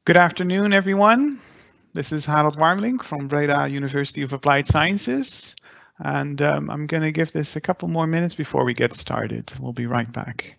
Good afternoon, everyone. This is Harold Warmling from Breda University of Applied Sciences, and I'm going to give this a couple more minutes before we get started. We'll be right back.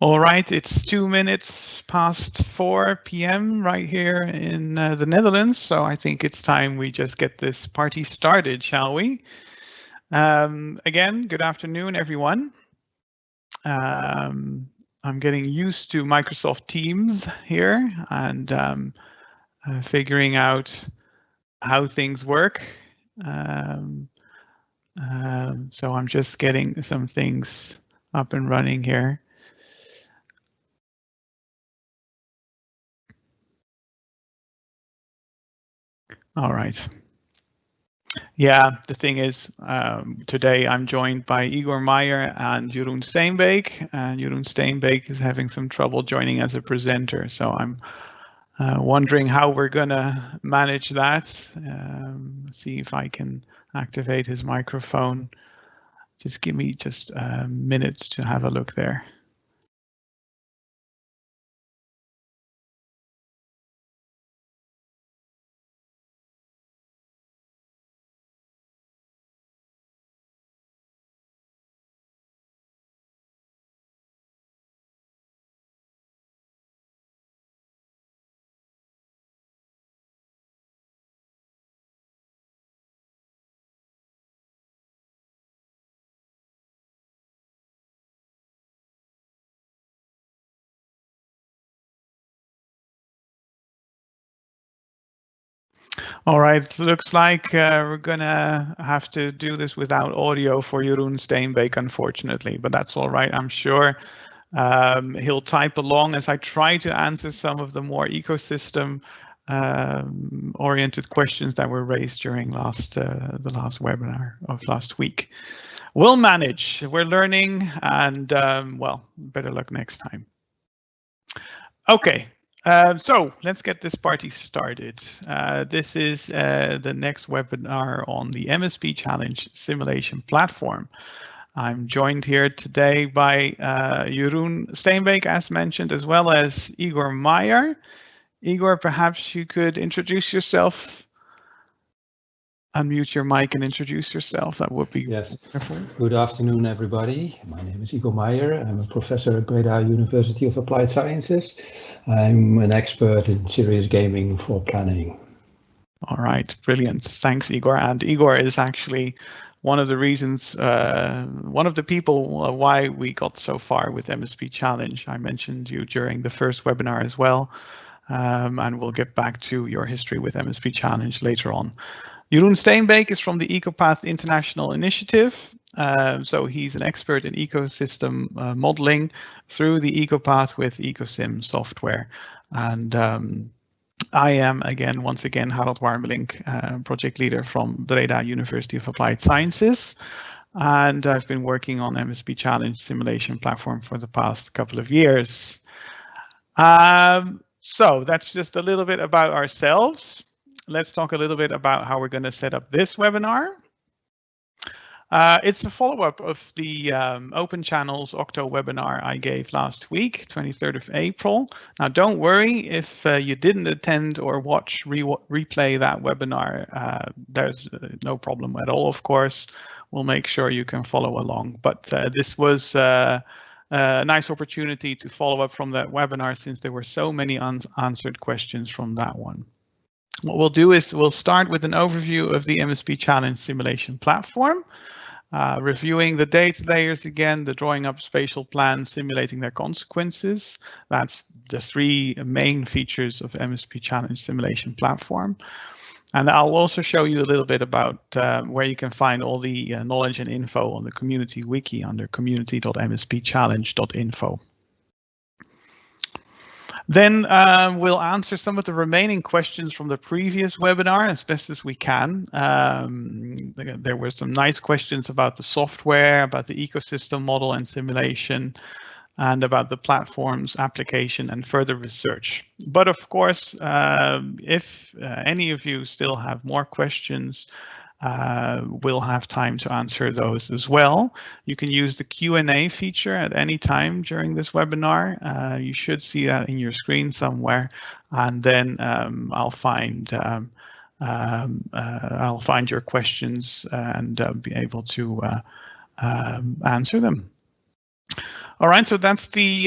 All right, it's 2 minutes past 4 p.m. right here in the Netherlands, so I think it's time we just get this party started, shall we? Again, good afternoon, everyone. I'm getting used to Microsoft Teams here and figuring out how things work. So I'm just getting some things up and running here. All right. Yeah, the thing is, today I'm joined by Igor Meyer and Jeroen Steenbeek, and Jeroen Steenbeek is having some trouble joining as a presenter. So I'm wondering how we're gonna manage that. See if I can activate his microphone. Just give me just minutes to have a look there. All right, looks like we're gonna have to do this without audio for Jeroen Steenbeek, unfortunately, but that's all right. I'm sure he'll type along as I try to answer some of the more ecosystem oriented questions that were raised during the last webinar of last week. We'll manage. We're learning, and well, better luck next time. Okay. So let's get this party started. This is the next webinar on the MSP Challenge simulation platform. I'm joined here today by Jeroen Steenbeek, as mentioned, as well as Igor Meyer. Igor, perhaps you could introduce yourself. Unmute your mic and introduce yourself. That would be wonderful. Good afternoon, everybody. My name is Igor Meyer. I'm a professor at Breda University of Applied Sciences. I'm an expert in serious gaming for planning. All right, brilliant. Thanks, Igor. And Igor is actually one of the reasons, one of the people why we got so far with MSP Challenge. I mentioned you during the first webinar as well, and we'll get back to your history with MSP Challenge later on. Jeroen Steenbeek is from the EcoPath International Initiative. So he's an expert in ecosystem modeling through the EcoPath with EcoSim software. And I am, once again, Harold Warmling, project leader from Breda University of Applied Sciences. And I've been working on MSP Challenge simulation platform for the past couple of years. So that's just a little bit about ourselves. Let's talk a little bit about how we're going to set up this webinar. It's a follow-up of the Open Channels Octo webinar I gave last week, 23rd of April. Now, don't worry if you didn't attend or watch replay that webinar. There's no problem at all, of course. We'll make sure you can follow along. But this was a nice opportunity to follow up from that webinar since there were so many unanswered questions from that one. What we'll do is we'll start with an overview of the MSP Challenge simulation platform. Reviewing the data layers again, the drawing up spatial plans, simulating their consequences. That's the three main features of MSP Challenge simulation platform. And I'll also show you a little bit about where you can find all the knowledge and info on the community wiki under community.mspchallenge.info. Then we'll answer some of the remaining questions from the previous webinar as best as we can. There were some nice questions about the software, about the ecosystem model and simulation, and about the platform's application and further research. But of course, if any of you still have more questions, we'll have time to answer those as well. You can use the Q&A feature at any time during this webinar. You should see that in your screen somewhere, and then I'll find your questions and be able to answer them. All right, so that's the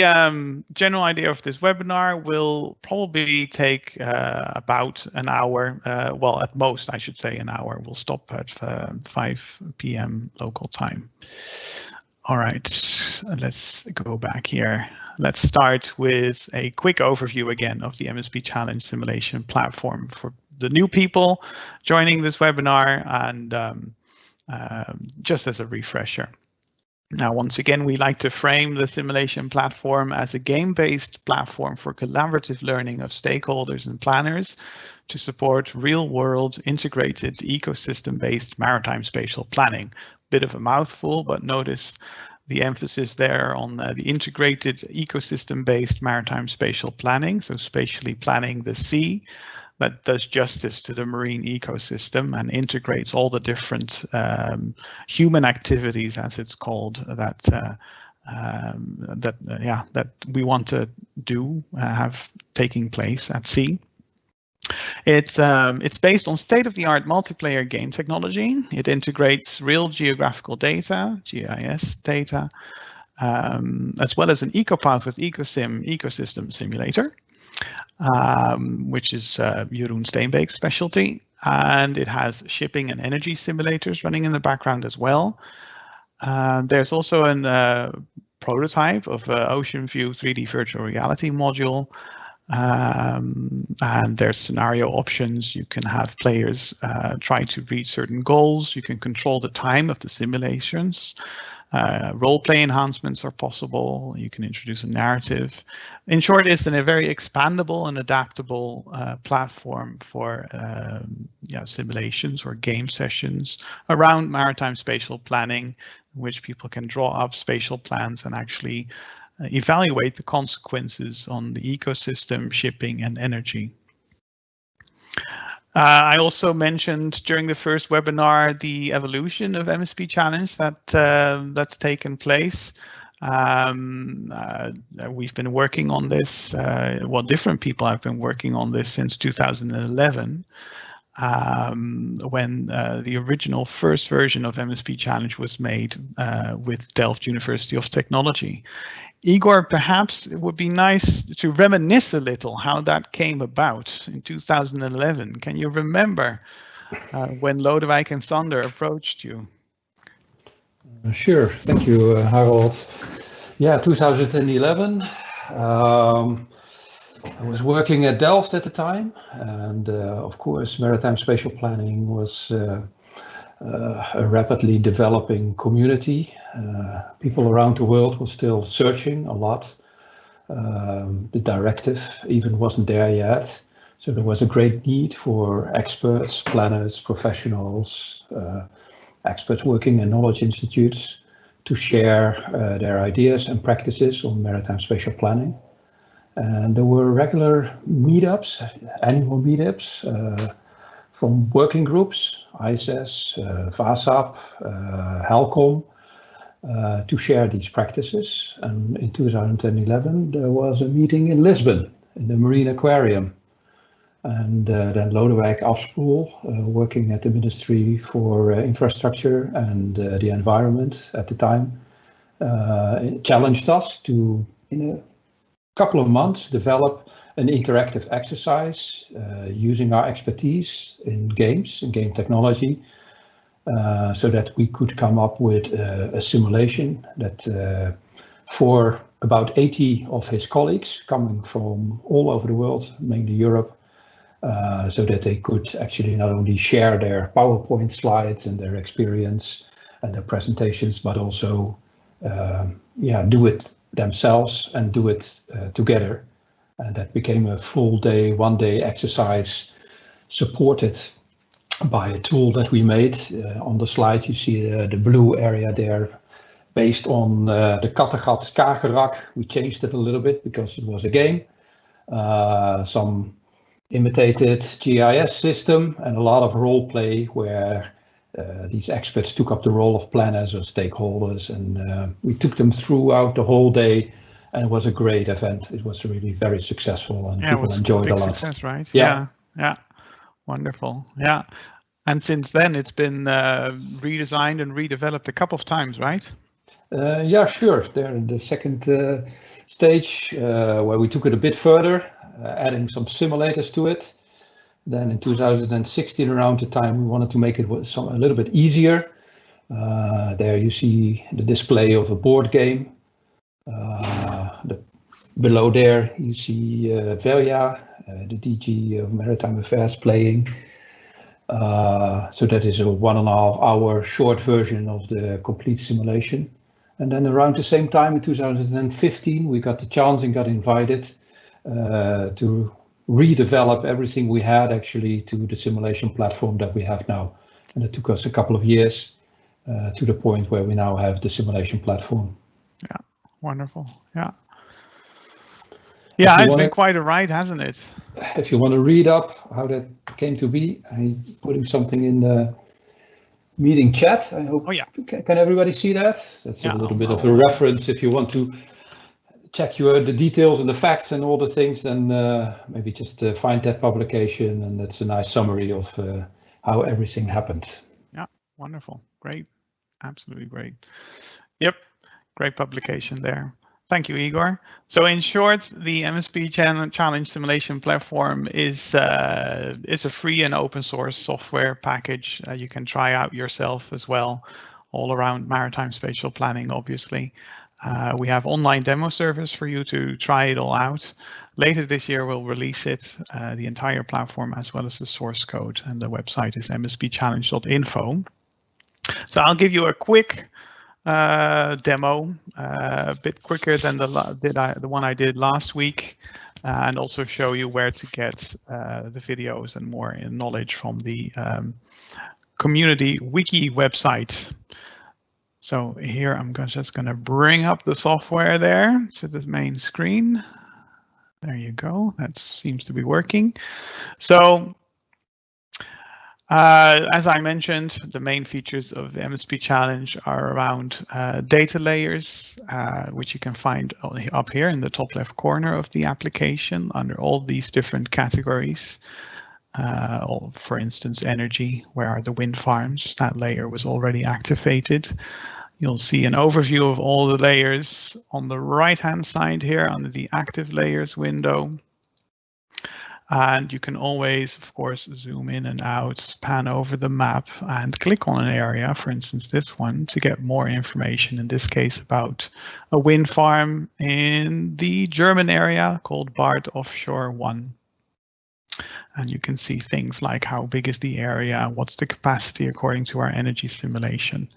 general idea of this webinar. Will probably take about an hour. Well, at most, I should say an hour. We'll stop at 5 p.m. local time. All right, let's go back here. Let's start with a quick overview again of the MSP Challenge simulation platform for the new people joining this webinar, and just as a refresher. Now, once again, we like to frame the simulation platform as a game-based platform for collaborative learning of stakeholders and planners to support real-world integrated ecosystem-based maritime spatial planning. Bit of a mouthful, but notice the emphasis there on the integrated ecosystem-based maritime spatial planning, so spatially planning the sea. That does justice to the marine ecosystem and integrates all the different human activities, as it's called, that we want to do have taking place at sea. It's based on state-of-the-art multiplayer game technology. It integrates real geographical data, GIS data, as well as an EcoPath with EcoSim ecosystem simulator. Which is Jeroen Steenbeek's specialty, and it has shipping and energy simulators running in the background as well. There's also a prototype of Ocean View 3D virtual reality module, and there's scenario options. You can have players try to reach certain goals. You can control the time of the simulations. Role-play enhancements are possible. You can introduce a narrative. In short, it's a very expandable and adaptable platform for simulations or game sessions around maritime spatial planning, in which people can draw up spatial plans and actually evaluate the consequences on the ecosystem, shipping, and energy. I also mentioned during the first webinar the evolution of MSP Challenge that's taken place. We've been working on this, different people have been working on this since 2011, when the original first version of MSP Challenge was made with Delft University of Technology. Igor, perhaps it would be nice to reminisce a little how that came about in 2011. Can you remember when Lodewijk and Sander approached you? Sure, thank you, Harold. Yeah, 2011. I was working at Delft at the time, and of course, maritime spatial planning was a rapidly developing community. People around the world were still searching a lot. The directive even wasn't there yet. So there was a great need for experts, planners, professionals, experts working in knowledge institutes to share their ideas and practices on maritime spatial planning. And there were regular meetups, annual meetups, from working groups, ISS, VASAP, HELCOM, to share these practices. And in 2011, there was a meeting in Lisbon in the Marine Aquarium. And then Lodewijk Afspoel, working at the Ministry for Infrastructure and the Environment at the time, challenged us to, in a couple of months, develop an interactive exercise using our expertise in games and game technology, so that we could come up with a simulation that for about 80 of his colleagues coming from all over the world, mainly Europe, so that they could actually not only share their PowerPoint slides and their experience and their presentations, but also do it themselves and do it together. And that became a full day, 1 day exercise supported by a tool that we made. On the slide, you see the blue area there based on the Kattegat Skagerrak. We changed it a little bit because it was a game. Some imitated GIS system and a lot of role play where these experts took up the role of planners or stakeholders, and we took them throughout the whole day, and it was a great event. It was really very successful, and people enjoyed a lot. Success, right? Yeah. Wonderful. Yeah. And since then, it's been redesigned and redeveloped a couple of times, right? Yeah, sure. There in the second stage, where we took it a bit further, adding some simulators to it. Then in 2016, around the time, we wanted to make it a little bit easier. There you see the display of a board game. Below there you see Velja, the DG of Maritime Affairs, playing. So that is a 1.5 hour short version of the complete simulation. And then around the same time in 2015, we got the chance and got invited to redevelop everything we had actually to the simulation platform that we have now. And it took us a couple of years to the point where we now have the simulation platform. Yeah, wonderful. Yeah. Yeah, it's been quite a ride, hasn't it? If you want to read up how that came to be, I'm putting something in the meeting chat. I hope. Oh, yeah. Can everybody see that? That's a little bit of a reference. If you want to check the details and the facts and all the things, then maybe just find that publication, and that's a nice summary of how everything happened. Yeah, wonderful. Great. Absolutely great. Yep, great publication there. Thank you, Igor. So in short, the MSP Challenge Simulation Platform is a free and open source software package you can try out yourself as well, all around maritime spatial planning, obviously. We have online demo service for you to try it all out. Later this year, we'll release it, the entire platform, as well as the source code, and the website is mspchallenge.info. So I'll give you a quick demo, a bit quicker than the one I did last week, and also show you where to get the videos and more knowledge from the community wiki website. So here I'm just going to bring up the software there to the main screen. There you go. That seems to be working. So as I mentioned, the main features of the MSP Challenge are around data layers, which you can find up here in the top left corner of the application under all these different categories. For instance, energy, where are the wind farms? That layer was already activated. You'll see an overview of all the layers on the right-hand side here under the active layers window. And you can always, of course, zoom in and out, pan over the map and click on an area, for instance, this one, to get more information, in this case, about a wind farm in the German area called Bart Offshore 1. And you can see things like how big is the area, what's the capacity according to our energy simulation.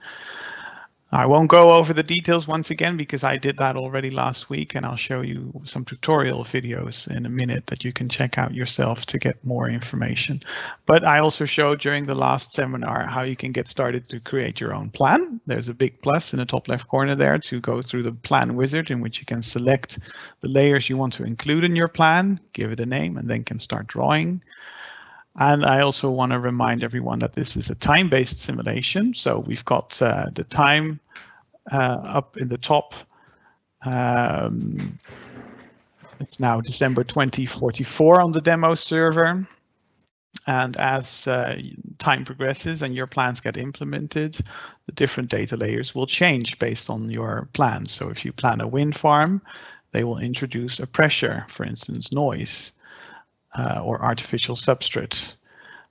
I won't go over the details once again because I did that already last week, and I'll show you some tutorial videos in a minute that you can check out yourself to get more information. But I also showed during the last seminar how you can get started to create your own plan. There's a big plus in the top left corner there to go through the plan wizard, in which you can select the layers you want to include in your plan, give it a name, and then can start drawing. And I also want to remind everyone that this is a time-based simulation. So we've got the time up in the top. It's now December 2044 on the demo server. And as time progresses and your plans get implemented, the different data layers will change based on your plans. So if you plan a wind farm, they will introduce a pressure, for instance, noise or artificial substrate.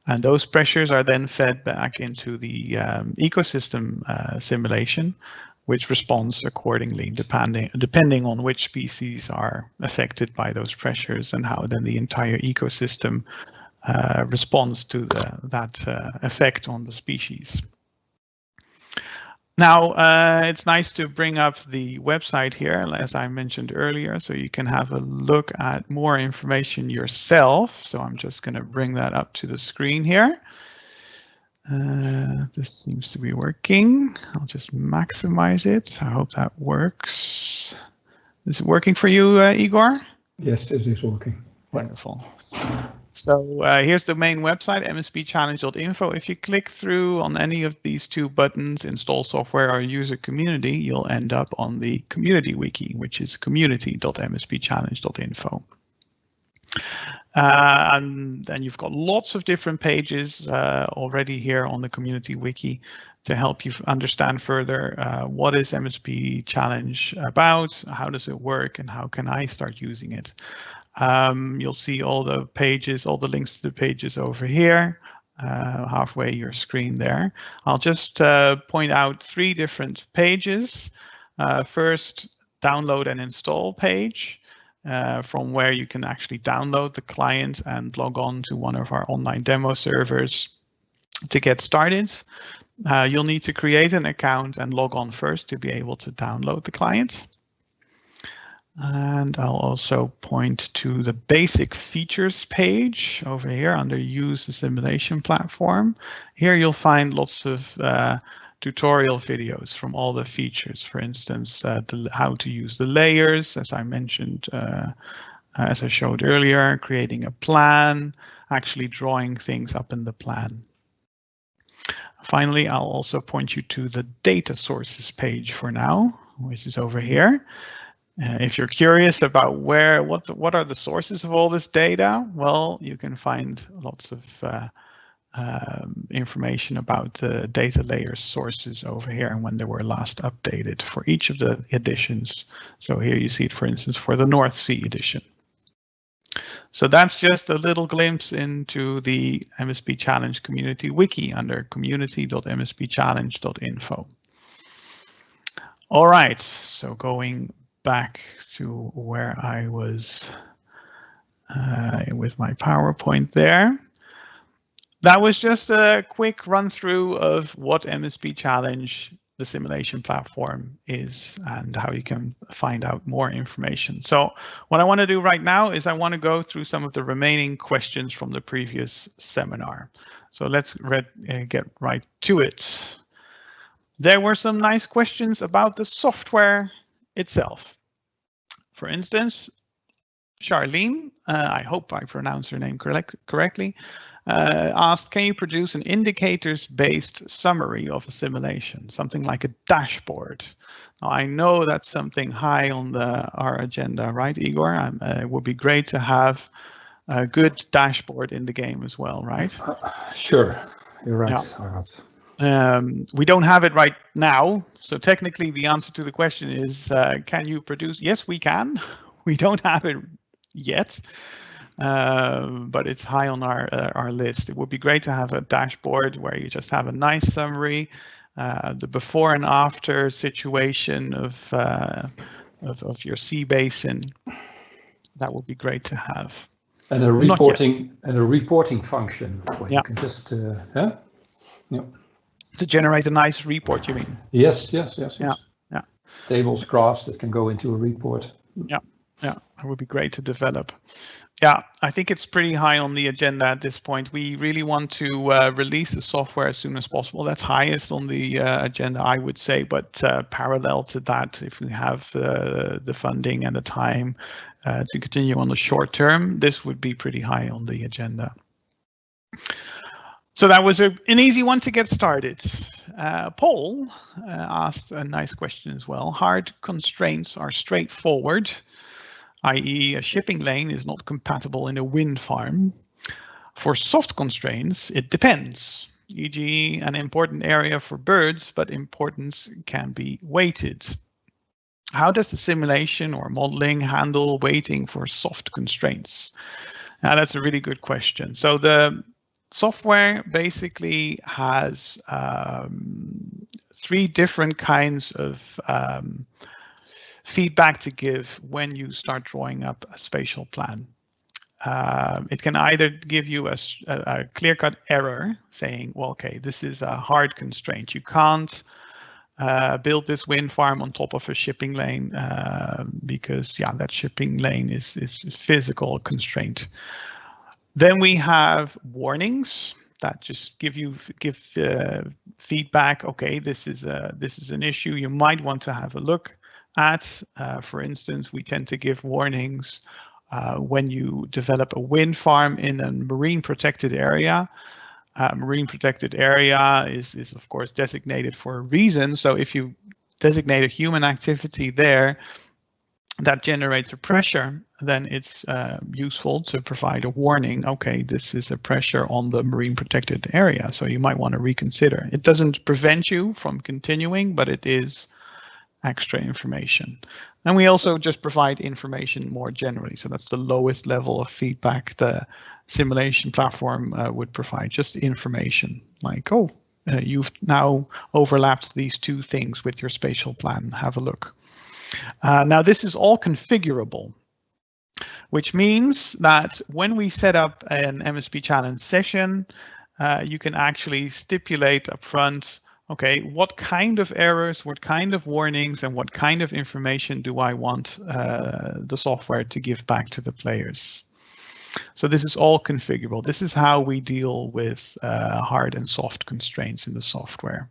And those pressures are then fed back into the ecosystem simulation, which responds accordingly, depending on which species are affected by those pressures and how then the entire ecosystem responds to that effect on the species. Now, it's nice to bring up the website here, as I mentioned earlier, so you can have a look at more information yourself. So I'm just going to bring that up to the screen here. This seems to be working. I'll just maximize it. I hope that works. Is it working for you, Igor? Yes, it is working. Wonderful. So here's the main website, mspchallenge.info. If you click through on any of these two buttons, install software or user community, you'll end up on the community wiki, which is community.mspchallenge.info. And then you've got lots of different pages already here on the community wiki to help you understand further what is MSP Challenge about, how does it work, and how can I start using it. You'll see all the pages, all the links to the pages over here, halfway your screen there. I'll just point out 3 different pages. First, download and install page, from where you can actually download the client and log on to one of our online demo servers to get started. You'll need to create an account and log on first to be able to download the client. And I'll also point to the basic features page over here under Use the Simulation Platform. Here you'll find lots of tutorial videos from all the features. For instance, how to use the layers, as I mentioned, as I showed earlier, creating a plan, actually drawing things up in the plan. Finally, I'll also point you to the data sources page for now, which is over here. If you're curious about what are the sources of all this data, well, you can find lots of information about the data layer sources over here and when they were last updated for each of the editions. So here you see it, for instance, for the North Sea edition. So that's just a little glimpse into the MSP Challenge community wiki under community.mspchallenge.info. All right, so going back to where I was with my PowerPoint there. That was just a quick run through of what MSP Challenge, the simulation platform, is and how you can find out more information. So what I want to do right now is I want to go through some of the remaining questions from the previous seminar. So let's get right to it. There were some nice questions about the software itself. For instance, Charlene, I hope I pronounced her name correctly, asked, can you produce an indicators-based summary of a simulation, something like a dashboard? Now, I know that's something high on our agenda, right, Igor? It would be great to have a good dashboard in the game as well, right? Sure, you're right. Yeah. We don't have it right now, so technically the answer to the question is, can you produce? Yes, we can. We don't have it yet, but it's high on our list. It would be great to have a dashboard where you just have a nice summary, the before and after situation of your sea basin. That would be great to have. And a reporting function where you can just to generate a nice report, you mean? Yes. Yeah. Tables, graphs that can go into a report. Yeah, that would be great to develop. Yeah, I think it's pretty high on the agenda at this point. We really want to release the software as soon as possible. That's highest on the agenda, I would say. But parallel to that, if we have the funding and the time to continue on the short term, this would be pretty high on the agenda. So that was an easy one to get started. Paul asked a nice question as well. Hard constraints are straightforward, i.e. a shipping lane is not compatible in a wind farm. For soft constraints, it depends, e.g. an important area for birds, but importance can be weighted. How does the simulation or modeling handle weighting for soft constraints? Now, that's a really good question. So the software basically has 3 different kinds of feedback to give when you start drawing up a spatial plan. It can either give you a clear-cut error saying, well, okay, this is a hard constraint. You can't build this wind farm on top of a shipping lane because, yeah, that shipping lane is physical constraint. Then we have warnings that just give feedback. Okay, this is an issue you might want to have a look at. For instance, we tend to give warnings when you develop a wind farm in a marine protected area. Marine protected area is of course designated for a reason. So if you designate a human activity there that generates a pressure, then it's useful to provide a warning. Okay, this is a pressure on the marine protected area, so you might want to reconsider. It doesn't prevent you from continuing, but it is extra information. And we also just provide information more generally. So that's the lowest level of feedback the simulation platform would provide, just information like, oh, you've now overlapped these 2 things with your spatial plan. Have a look. Now, this is all configurable, which means that when we set up an MSP challenge session, you can actually stipulate upfront, okay, what kind of errors, what kind of warnings, and what kind of information do I want the software to give back to the players? So this is all configurable. This is how we deal with hard and soft constraints in the software.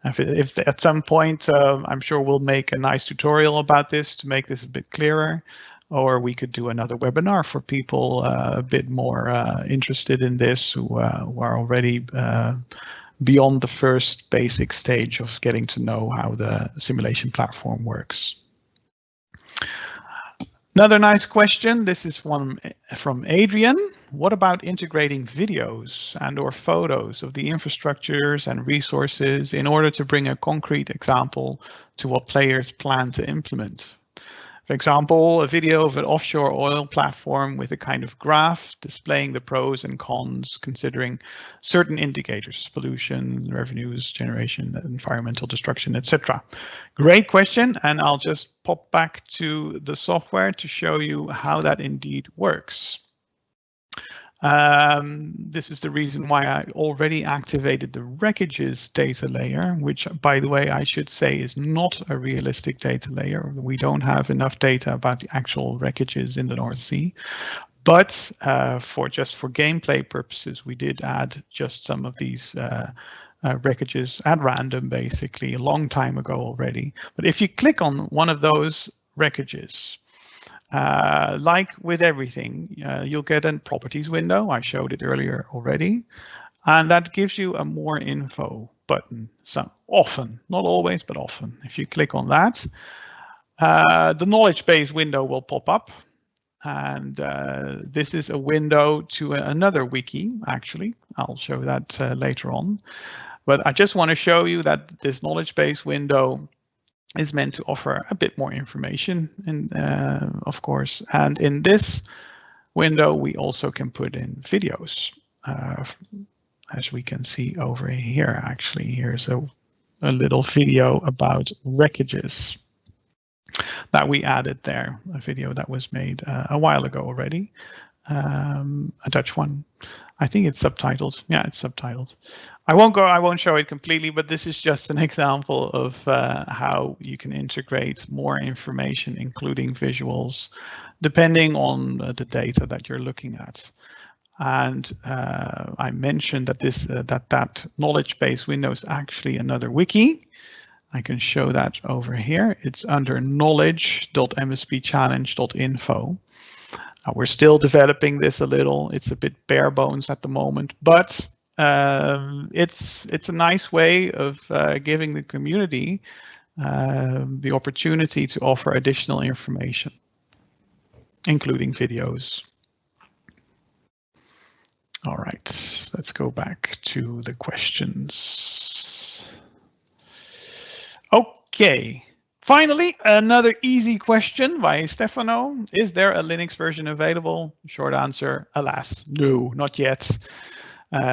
If at some point, I'm sure we'll make a nice tutorial about this to make this a bit clearer, or we could do another webinar for people a bit more interested in this, who are already beyond the first basic stage of getting to know how the simulation platform works. Another nice question. This is one from Adrian. What about integrating videos and/or photos of the infrastructures and resources in order to bring a concrete example to what players plan to implement? For example, a video of an offshore oil platform with a kind of graph displaying the pros and cons, considering certain indicators, pollution, revenues, generation, environmental destruction, etc. Great question, and I'll just pop back to the software to show you how that indeed works. This is the reason why I already activated the wreckages data layer, which, by the way, I should say is not a realistic data layer. We don't have enough data about the actual wreckages in the North Sea. But for gameplay purposes, we did add just some of these wreckages at random, basically, a long time ago already. But if you click on one of those wreckages, like with everything, you'll get a properties window. I showed it earlier already. And that gives you a more info button. So often, not always, but often. If you click on that, the knowledge base window will pop up. And this is a window to another wiki, actually. I'll show that later on. But I just want to show you that this knowledge base window is meant to offer a bit more information, and of course, and in this window we also can put in videos, as we can see over here. Actually, here's a little video about wreckages that we added there, a video that was made a while ago already, a Dutch one. I think it's subtitled. Yeah, it's subtitled. I won't show it completely, but this is just an example of how you can integrate more information, including visuals, depending on the data that you're looking at. And I mentioned that that knowledge base window is actually another wiki. I can show that over here. It's under knowledge.mspchallenge.info. We're still developing this a little. It's a bit bare bones at the moment, but it's a nice way of giving the community the opportunity to offer additional information, including videos. All right, let's go back to the questions. Okay, finally, another easy question by Stefano. Is there a Linux version available? Short answer, alas, no, not yet.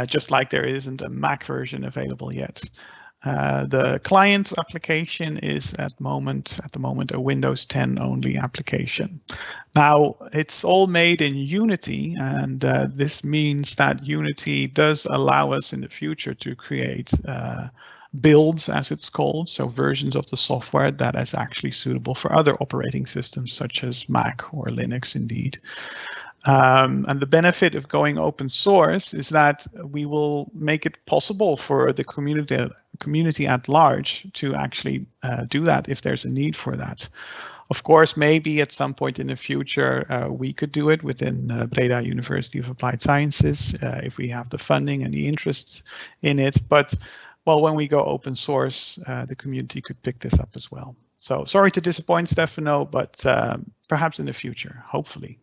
Just like there isn't a Mac version available yet. The client application is at the moment a Windows 10 only application. Now it's all made in Unity, and this means that Unity does allow us in the future to create builds, as it's called, so versions of the software that is actually suitable for other operating systems such as Mac or Linux indeed. And the benefit of going open source is that we will make it possible for the community at large to actually do that if there's a need for that. Of course, maybe at some point in the future, we could do it within Breda University of Applied Sciences if we have the funding and the interest in it. But well, when we go open source, the community could pick this up as well. So sorry to disappoint, Stefano, but perhaps in the future, hopefully.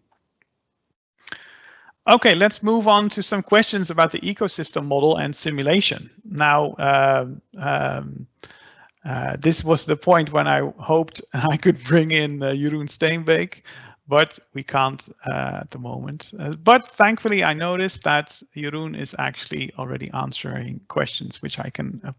Okay, let's move on to some questions about the ecosystem model and simulation. Now, this was the point when I hoped I could bring in Jeroen Steenbeek, but we can't at the moment. But thankfully, I noticed that Jeroen is actually already answering questions which I can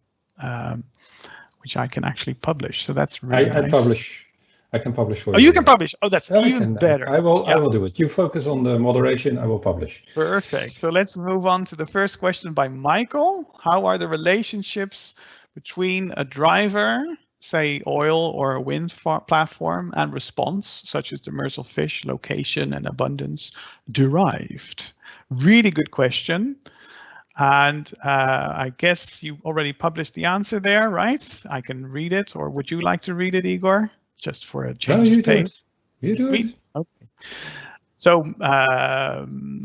actually publish. So that's really nice. I can publish for you. Oh, you can publish. Oh, that's even better. I will do it. You focus on the moderation. I will publish. Perfect. So let's move on to the first question by Michael. How are the relationships between a driver, say oil or a wind platform, and response, such as demersal fish, location, and abundance, derived? Really good question. And I guess you already published the answer there, right? I can read it, or would you like to read it, Igor? Just for a change of pace. You do it. Okay. So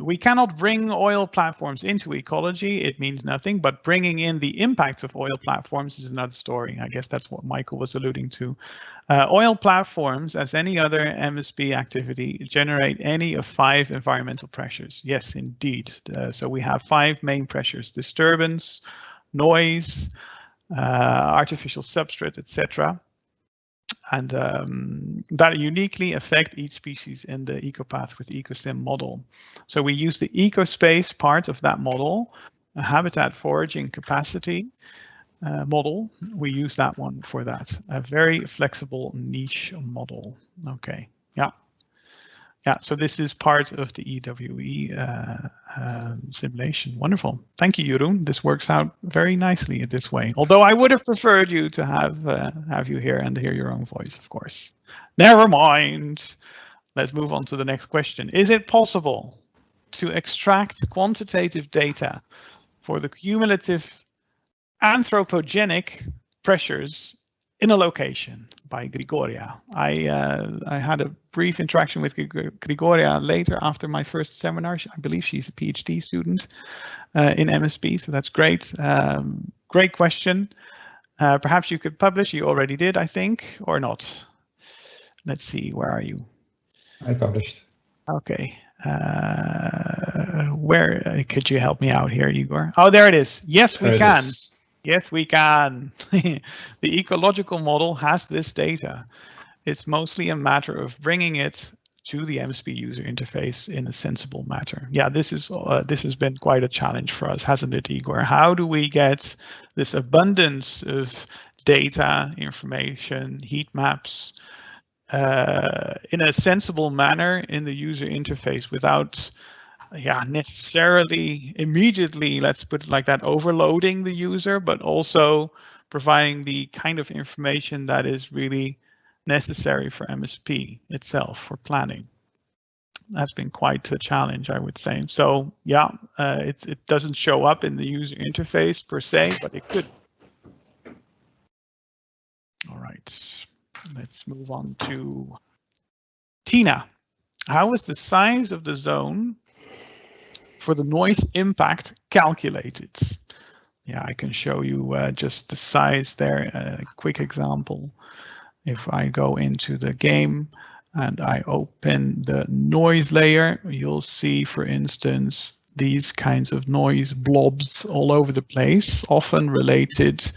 we cannot bring oil platforms into ecology. It means nothing, but bringing in the impact of oil platforms is another story. I guess that's what Michael was alluding to. Oil platforms, as any other MSP activity, generate any of 5 environmental pressures. Yes, indeed. So we have 5 main pressures: disturbance, noise, artificial substrate, etc. And that uniquely affect each species in the ecopath with the ecosystem model. So we use the ecospace part of that model, a habitat foraging capacity model. We use that one for that, a very flexible niche model. Okay, yeah. Yeah, so this is part of the EWE simulation. Wonderful. Thank you, Jeroen. This works out very nicely this way. Although I would have preferred you to have you here and hear your own voice, of course. Never mind. Let's move on to the next question. Is it possible to extract quantitative data for the cumulative anthropogenic pressures in a location? By Grigoria. I had a brief interaction with Grigoria later after my first seminar. I believe she's a PhD student in MSP, so that's great. Great question. Perhaps you could publish. You already did, I think, or not. Let's see, where are you? I published. Okay. Where could you help me out here, Igor? Oh, there it is. Yes, we can. Yes, we can. The ecological model has this data. It's mostly a matter of bringing it to the MSP user interface in a sensible manner. Yeah, this has been quite a challenge for us, hasn't it, Igor? How do we get this abundance of data, information, heat maps in a sensible manner in the user interface without necessarily immediately, let's put it like that, overloading the user, but also providing the kind of information that is really necessary for MSP itself for planning. That's been quite a challenge, I would say. So yeah, it doesn't show up in the user interface per se, but it could. All right, let's move on to Tina. How is the size of the zone for the noise impact calculated? Yeah, I can show you just the size there. A quick example. If I go into the game and I open the noise layer, you'll see, for instance, these kinds of noise blobs all over the place, often related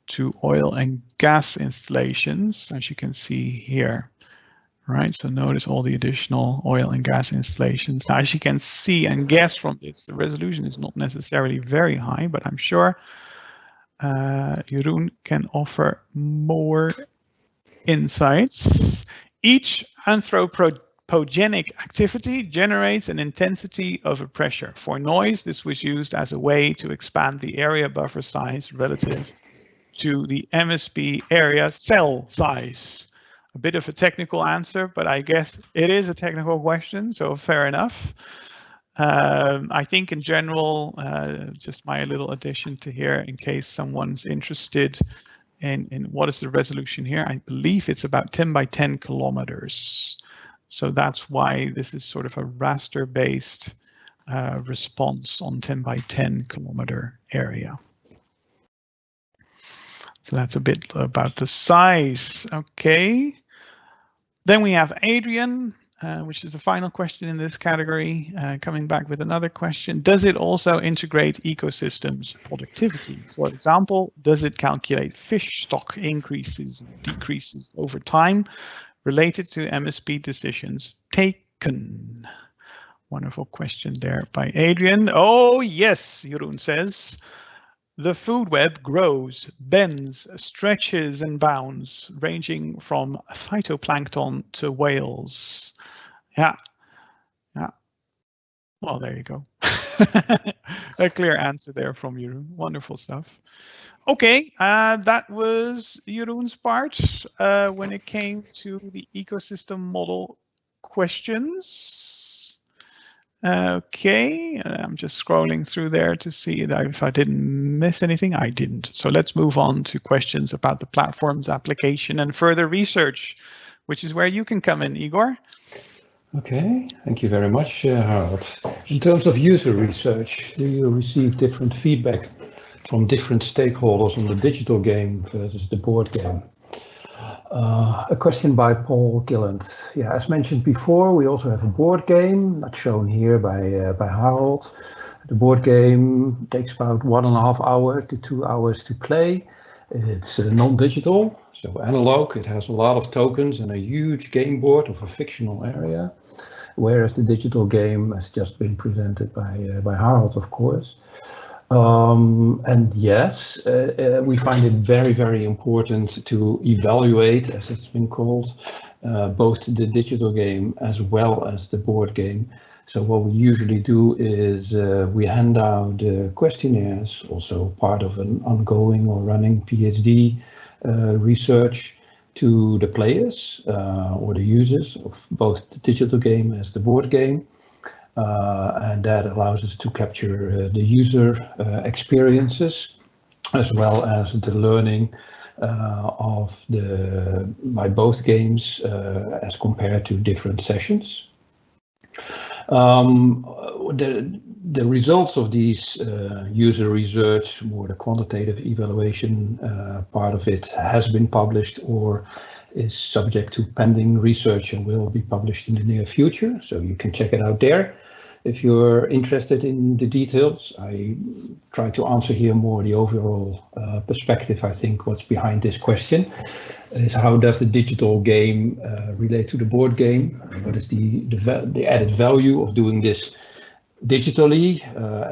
to oil and gas installations, as you can see here. Right, so notice all the additional oil and gas installations. Now, as you can see and guess from this, the resolution is not necessarily very high, but I'm sure Jeroen can offer more insights. Each anthropogenic activity generates an intensity of a pressure. For noise, this was used as a way to expand the area buffer size relative to the MSP area cell size. A bit of a technical answer, but I guess it is a technical question, so fair enough. I think in general, just my little addition to here, in case someone's interested in what is the resolution here, I believe it's about 10 by 10 kilometers. So that's why this is sort of a raster-based response on 10 by 10 kilometer area. So that's a bit about the size. Okay. Then we have Adrian, which is the final question in this category, coming back with another question. Does it also integrate ecosystems productivity? For example, does it calculate fish stock increases and decreases over time related to MSP decisions taken? Wonderful question there by Adrian. Oh, yes, Jeroen says. The food web grows, bends, stretches, and bounds, ranging from phytoplankton to whales. Yeah. Well, there you go. A clear answer there from Jeroen. Wonderful stuff. Okay, that was Jeroen's part when it came to the ecosystem model questions. Okay, I'm just scrolling through there to see if I didn't miss anything. I didn't. So let's move on to questions about the platform's application and further research, which is where you can come in, Igor. Okay, thank you very much, Harold. In terms of user research, do you receive different feedback from different stakeholders on the digital game versus the board game? A question by Paul Gilland. Yeah, as mentioned before, we also have a board game, not shown here by Harold. The board game takes about 1.5 hours to 2 hours to play. It's non-digital, so analog. It has a lot of tokens and a huge game board of a fictional area, whereas the digital game has just been presented by Harold, of course. And yes, we find it very, very important to evaluate, as it's been called, both the digital game as well as the board game. So what we usually do is we hand out questionnaires, also part of an ongoing or running PhD research, to the players or the users of both the digital game as the board game. And that allows us to capture the user experiences as well as the learning by both games as compared to different sessions. The results of these user research, more the quantitative evaluation part of it, has been published or is subject to pending research and will be published in the near future. So you can check it out there. If you're interested in the details, I try to answer here more the overall perspective. I think what's behind this question is how does the digital game relate to the board game? What is the added value of doing this digitally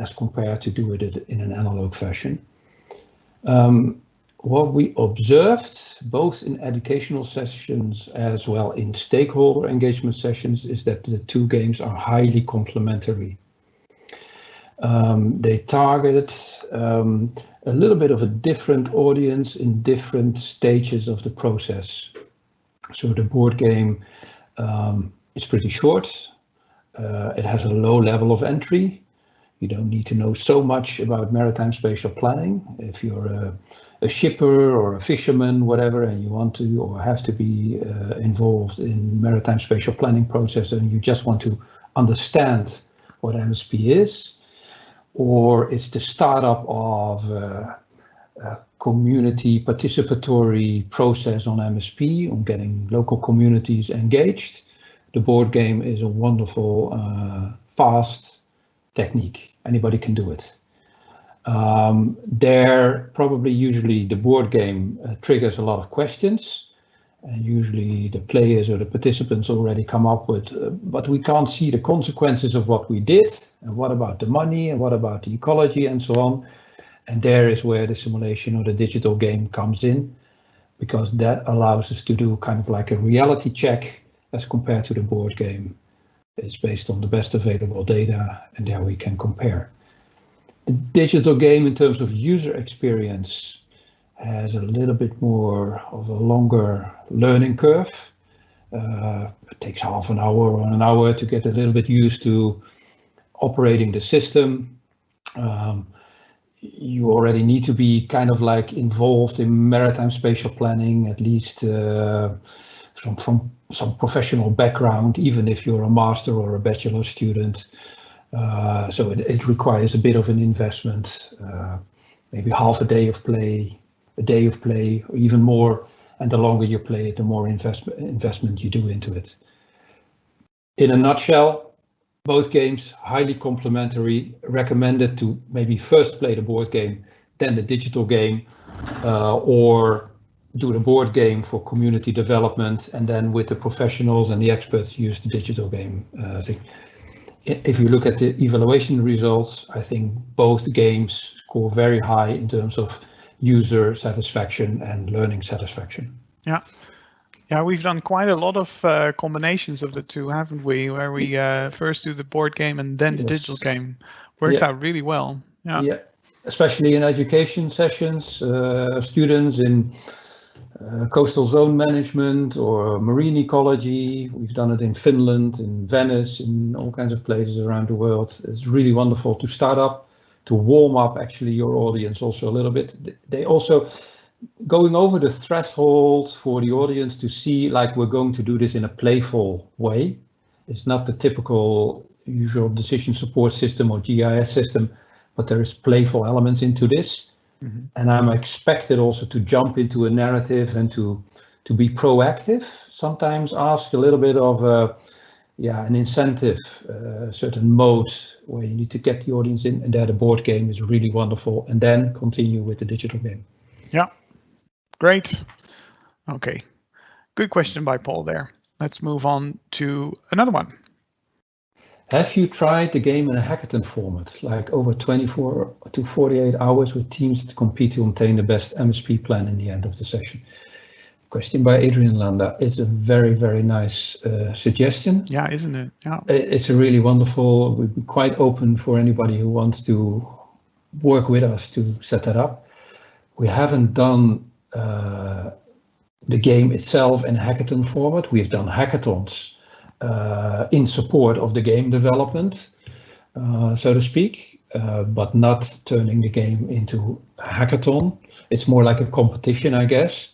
as compared to do it in an analog fashion? What we observed, both in educational sessions as well in stakeholder engagement sessions, is that the two games are highly complementary. They target a little bit of a different audience in different stages of the process. So the board game is pretty short. It has a low level of entry. You don't need to know so much about maritime spatial planning. If you're a shipper or a fisherman, whatever, and you want to or have to be involved in maritime spatial planning process, and you just want to understand what MSP is, or it's the startup of a community participatory process on MSP, on getting local communities engaged, the board game is a wonderful, fast technique. Anybody can do it. There, probably usually the board game triggers a lot of questions, and usually the players or the participants already come up with, but we can't see the consequences of what we did, and what about the money, and what about the ecology, and so on. And there is where the simulation or the digital game comes in, because that allows us to do kind of like a reality check as compared to the board game. It's based on the best available data, and there we can compare. The digital game, in terms of user experience, has a little bit more of a longer learning curve. It takes half an hour or an hour to get a little bit used to operating the system. You already need to be kind of like involved in maritime spatial planning, at least from some professional background, even if you're a master or a bachelor student. So it requires a bit of an investment, maybe half a day of play, or even more. And the longer you play it, the more investment you do into it. In a nutshell, both games highly complementary, recommended to maybe first play the board game, then the digital game, or do the board game for community development, and then with the professionals and the experts use the digital game thing. If you look at the evaluation results, I think both games score very high in terms of user satisfaction and learning satisfaction. Yeah. Yeah, we've done quite a lot of combinations of the two, haven't we? Where we first do the board game and then the digital game. Worked out really well. Yeah, especially in education sessions, students in coastal zone management or marine ecology. We've done it in Finland, in Venice, in all kinds of places around the world. It's really wonderful to start up, to warm up actually your audience also a little bit. They also going over the threshold for the audience to see, like, we're going to do this in a playful way. It's not the typical usual decision support system or GIS system, but there is playful elements into this. Mm-hmm. And I'm expected also to jump into a narrative and to be proactive, sometimes ask a little bit of an incentive, certain mode where you need to get the audience in, and there the board game is really wonderful, and then continue with the digital game. Yeah. Great. Okay. Good question by Paul there. Let's move on to another one. Have you tried the game in a hackathon format, like over 24 to 48 hours with teams to compete to obtain the best MSP plan in the end of the session? Question by Adrian Landa. It's a very, very nice suggestion. Yeah, isn't it? Yeah. It's a really wonderful, we'd be quite open for anybody who wants to work with us to set that up. We haven't done the game itself in hackathon format. We've done hackathons in support of the game development, so to speak, but not turning the game into a hackathon. It's more like a competition, I guess.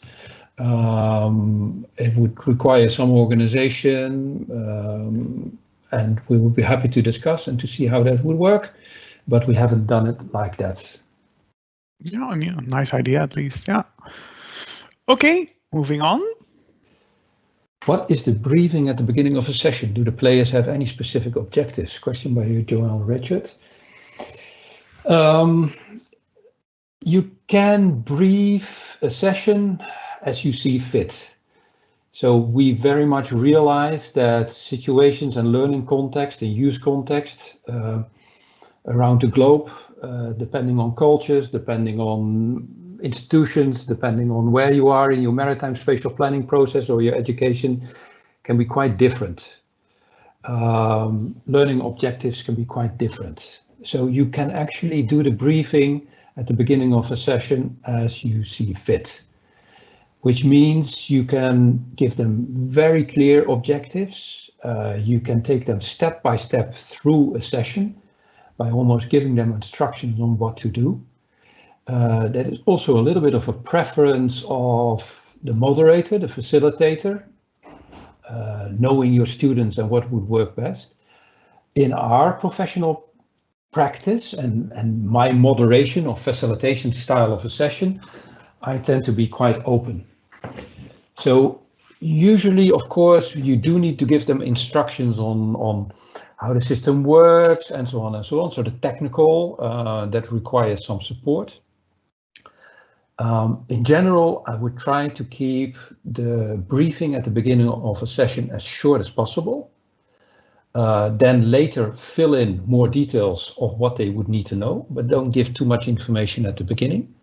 It would require some organization, and we would be happy to discuss and to see how that would work, but we haven't done it like that. Yeah, I mean, nice idea at least. Yeah. Okay, moving on. What is the briefing at the beginning of a session? Do the players have any specific objectives? Question by you, Joel Richard. You can brief a session as you see fit. So we very much realize that situations and learning context and use context around the globe, depending on cultures, depending on institutions, depending on where you are in your maritime spatial planning process or your education, can be quite different. Learning objectives can be quite different. So you can actually do the briefing at the beginning of a session as you see fit, which means you can give them very clear objectives. You can take them step by step through a session. by almost giving them instructions on what to do. That is also a little bit of a preference of the moderator, the facilitator, knowing your students and what would work best. In our professional practice and my moderation or facilitation style of a session, I tend to be quite open. So usually, of course, you do need to give them instructions on how the system works and so on and so on. So the technical, that requires some support. In general, I would try to keep the briefing at the beginning of a session as short as possible. Then later fill in more details of what they would need to know, but don't give too much information at the beginning.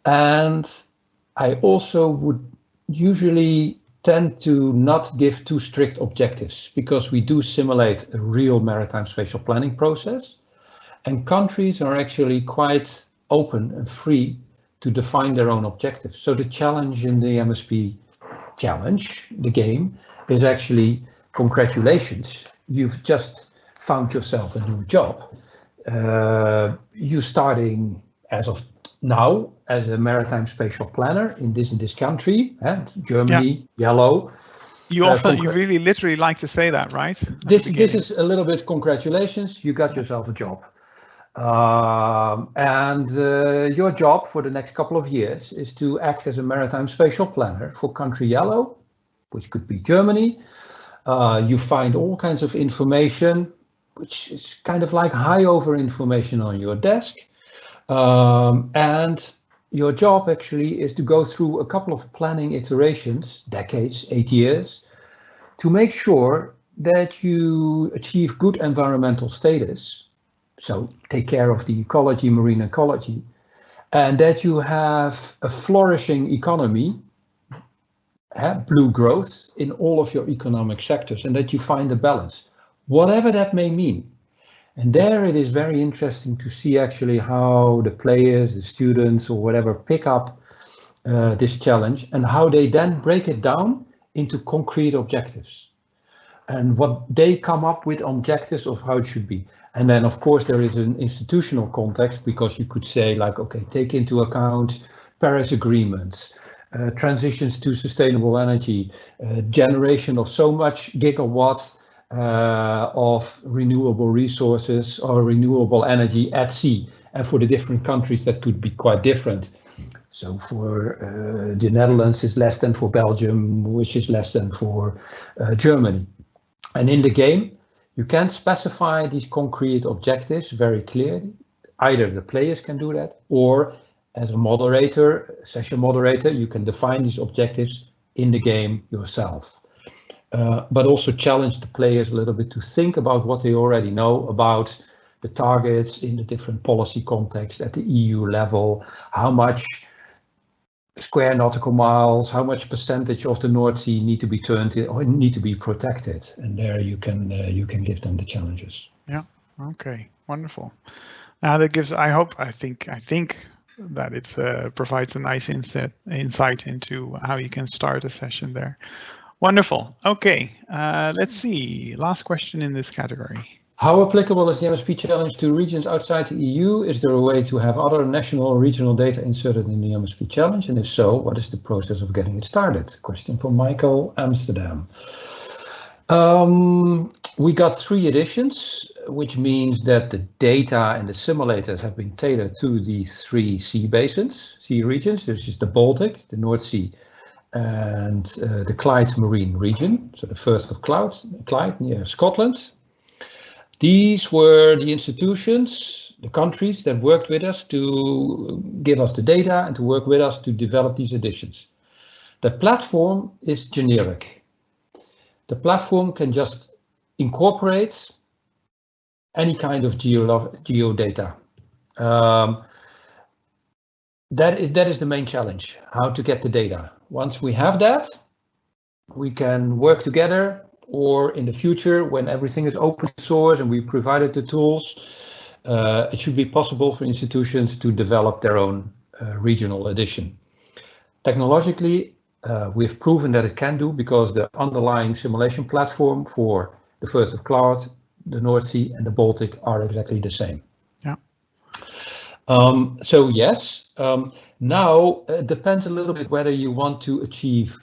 And I also would usually tend to not give too strict objectives, because we do simulate a real maritime spatial planning process, and countries are actually quite open and free to define their own objectives. So the challenge in the MSP challenge, the game, is actually, congratulations, you've just found yourself a new job. You're starting as of now as a maritime spatial planner in this country, and Germany, yellow. You you really literally like to say that, right? This is a little bit congratulations, you got yourself a job. Your job for the next couple of years is to act as a maritime spatial planner for country yellow, which could be Germany. You find all kinds of information, which is kind of like high over information on your desk. And your job actually is to go through a couple of planning iterations, decades, 8 years, to make sure that you achieve good environmental status. So take care of the ecology, marine ecology, and that you have a flourishing economy, blue growth in all of your economic sectors, and that you find a balance, whatever that may mean. And there it is very interesting to see actually how the players, the students or whatever pick up this challenge, and how they then break it down into concrete objectives and what they come up with objectives of how it should be. And then of course there is an institutional context, because you could say like, okay, take into account Paris agreements, transitions to sustainable energy, generation of so much gigawatts of renewable resources or renewable energy at sea. And for the different countries that could be quite different. So for the Netherlands is less than for Belgium, which is less than for Germany. And in the game, you can specify these concrete objectives very clearly. Either the players can do that, or as a moderator, session moderator, you can define these objectives in the game yourself. But also challenge the players a little bit to think about what they already know about the targets in the different policy contexts at the EU level, how much square nautical miles, how much percentage of the North Sea need to be turned in, or need to be protected, and there you can give them the challenges. Yeah. Okay. Wonderful. Now that gives, I think that it provides a nice insight into how you can start a session there. Wonderful. Okay. Let's see. Last question in this category. How applicable is the MSP challenge to regions outside the EU? Is there a way to have other national or regional data inserted in the MSP challenge? And if so, what is the process of getting it started? Question from Michael, Amsterdam. We got 3 editions, which means that the data and the simulators have been tailored to these 3 sea basins, sea regions. This is the Baltic, the North Sea, and the Clyde Marine region. So the first of Clyde near Scotland. These were the institutions, the countries that worked with us to give us the data and to work with us to develop these editions. The platform is generic. The platform can just incorporate any kind of geodata. That is the main challenge, how to get the data. Once we have that, we can work together, or in the future, when everything is open source and we provided the tools, it should be possible for institutions to develop their own regional edition. Technologically, we've proven that it can do, because the underlying simulation platform for the first of Clyde the North Sea and the Baltic are exactly the same. Yeah. So yes, now it depends a little bit whether you want to achieve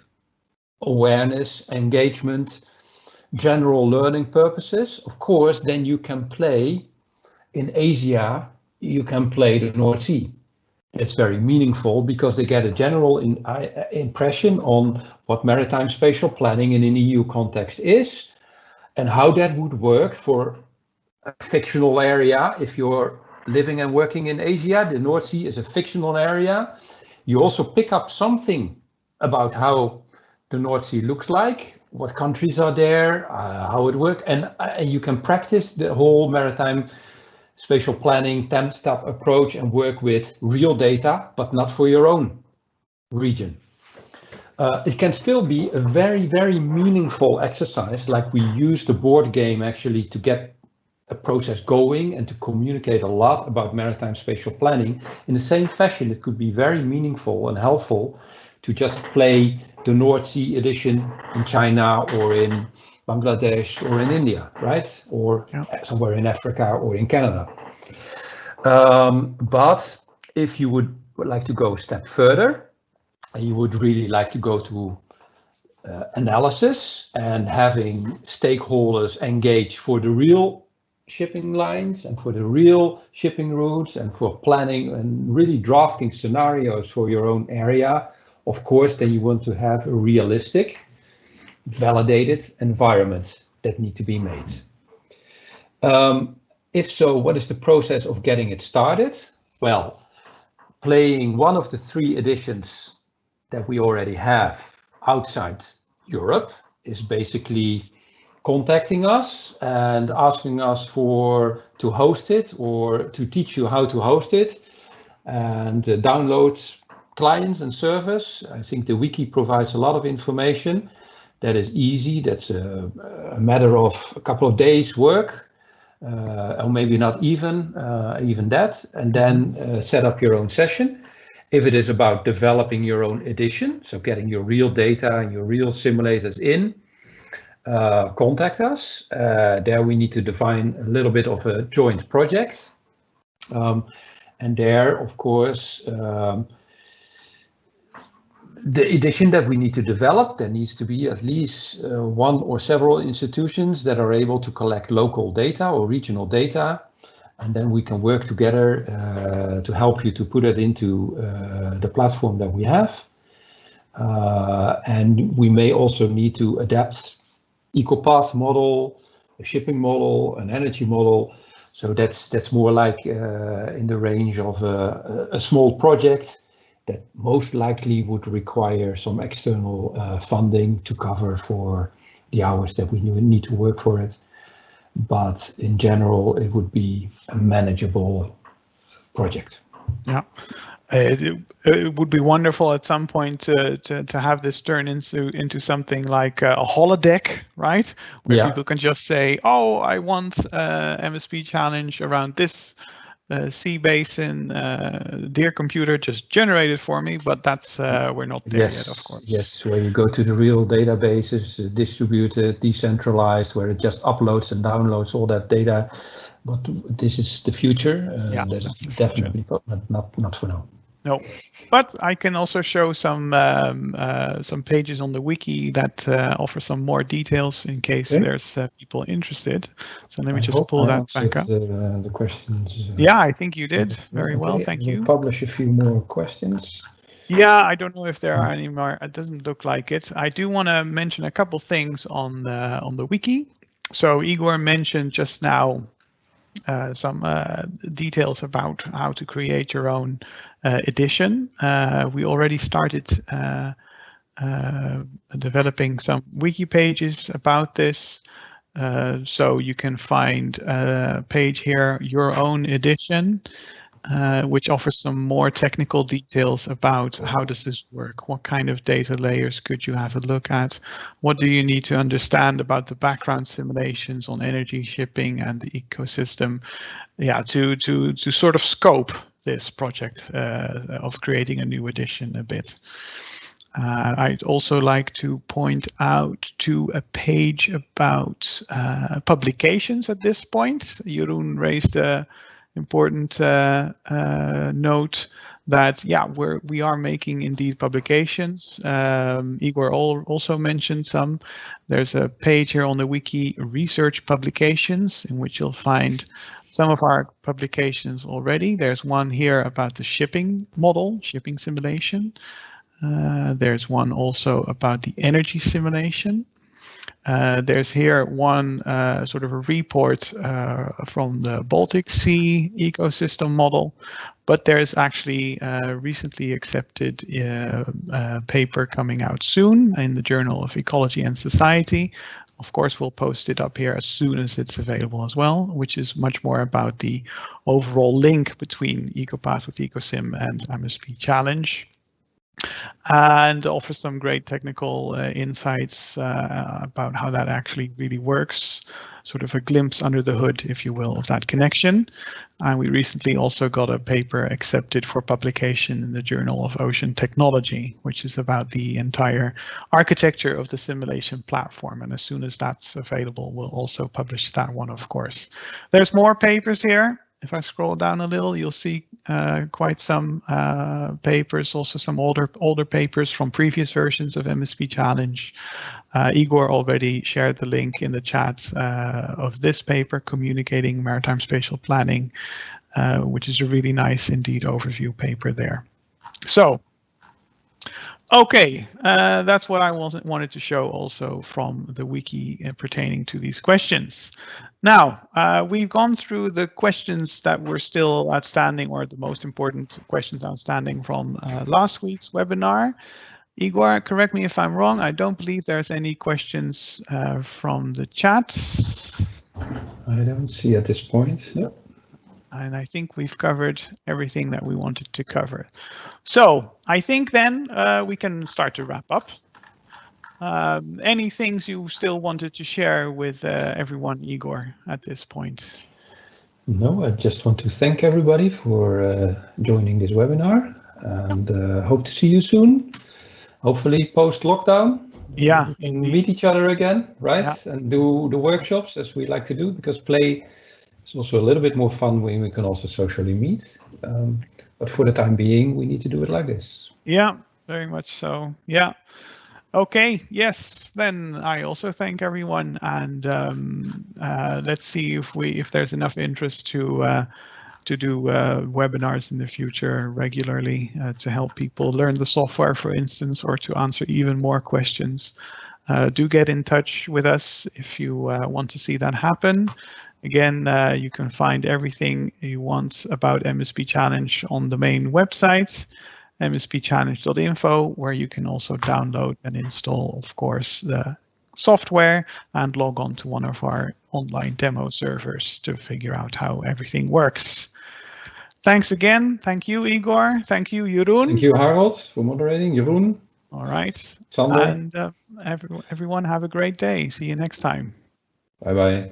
awareness, engagement, general learning purposes. Of course, then you can play in Asia, you can play the North Sea. It's very meaningful because they get a general impression on what maritime spatial planning in an EU context is and how that would work for a fictional area. If you're living and working in Asia, the North Sea is a fictional area. You also pick up something about how the North Sea looks like, what countries are there, how it works, and you can practice the whole maritime spatial planning 10-step approach and work with real data, but not for your own region. It can still be a very, very meaningful exercise, like we use the board game actually to get a process going and to communicate a lot about maritime spatial planning. In the same fashion, it could be very meaningful and helpful to just play the North Sea edition in China or in Bangladesh or in India, right? Or somewhere in Africa or in Canada. But if you would like to go a step further, and you would really like to go to analysis and having stakeholders engage for the real shipping lines and for the real shipping routes and for planning and really drafting scenarios for your own area, of course, then you want to have a realistic, validated environment that need to be made. If so, what is the process of getting it started? Well, playing one of the 3 editions that we already have outside Europe is basically contacting us and asking us to host it or to teach you how to host it and download clients and servers. I think the wiki provides a lot of information that is easy. That's a matter of a couple of days work, or maybe not even that, and then set up your own session. If it is about developing your own edition, so getting your real data and your real simulators in, contact us. There we need to define a little bit of a joint project. And there, of course, the edition that we need to develop, there needs to be at least 1 or several institutions that are able to collect local data or regional data. And then we can work together to help you to put it into the platform that we have. And we may also need to adapt eco-path model, a shipping model, an energy model. So that's more like in the range of a small project that most likely would require some external funding to cover for the hours that we need to work for it. But in general, it would be a manageable project. Yeah, it would be wonderful at some point to have this turn into something like a holodeck, right? Where people can just say, "Oh, I want MSP challenge around this sea basin. Dear computer, just generate it for me." But that's we're not there yet, of course. Yes, where you go to the real databases, distributed, decentralized, where it just uploads and downloads all that data. But this is the future. That's definitely not for now. No, but I can also show some pages on the wiki that offer some more details in case there's people interested. So let me just pull that back up. The questions. Yeah, I think you did very well. Thank you. Publish a few more questions. Yeah, I don't know if there are any more. It doesn't look like it. I do want to mention a couple things on the wiki. So Igor mentioned just now some details about how to create your own edition. We already started developing some wiki pages about this. So you can find a page here, your own edition, which offers some more technical details about how does this work, what kind of data layers could you have a look at, what do you need to understand about the background simulations on energy shipping and the ecosystem, to sort of scope this project of creating a new edition a bit. I'd also like to point out to a page about publications at this point. Jeroen raised an important note that, yeah, we are making indeed publications. Igor also mentioned some. There's a page here on the wiki, research publications, in which you'll find some of our publications already. There's one here about the shipping model, shipping simulation. There's one also about the energy simulation. There's here one sort of a report from the Baltic Sea ecosystem model, but there's actually a recently accepted paper coming out soon in the Journal of Ecology and Society. Of course, we'll post it up here as soon as it's available as well, which is much more about the overall link between EcoPath with EcoSim and MSP Challenge, and offer some great technical insights about how that actually really works, sort of a glimpse under the hood, if you will, of that connection. And we recently also got a paper accepted for publication in the Journal of Ocean Technology, which is about the entire architecture of the simulation platform. And as soon as that's available, we'll also publish that one, of course. There's more papers here. If I scroll down a little, you'll see quite some papers, also some older papers from previous versions of MSP Challenge. Igor already shared the link in the chat of this paper, Communicating Maritime Spatial Planning, which is a really nice indeed overview paper there. So, okay, that's what I wanted to show also from the wiki pertaining to these questions. Now, we've gone through the questions that were still outstanding, or the most important questions outstanding from last week's webinar. Igor, correct me if I'm wrong. I don't believe there's any questions from the chat. I don't see at this point. No. And I think we've covered everything that we wanted to cover. So I think then we can start to wrap up. Any things you still wanted to share with everyone, Igor, at this point? No, I just want to thank everybody for joining this webinar, and hope to see you soon. Hopefully post-lockdown. Yeah, we can meet each other again, right? Yeah. And do the workshops as we like to do, because play is also a little bit more fun when we can also socially meet. But for the time being, we need to do it like this. Yeah, very much so. Yeah. Okay, yes, then I also thank everyone, and let's see if there's enough interest to do webinars in the future regularly to help people learn the software, for instance, or to answer even more questions. Do get in touch with us if you want to see that happen. Again, you can find everything you want about MSP Challenge on the main website, mspchallenge.info, where you can also download and install, of course, the software and log on to one of our online demo servers to figure out how everything works. Thanks again. Thank you, Igor. Thank you, Jeroen. Thank you, Harold, for moderating. Jeroen. All right. Sander. And everyone have a great day. See you next time. Bye-bye.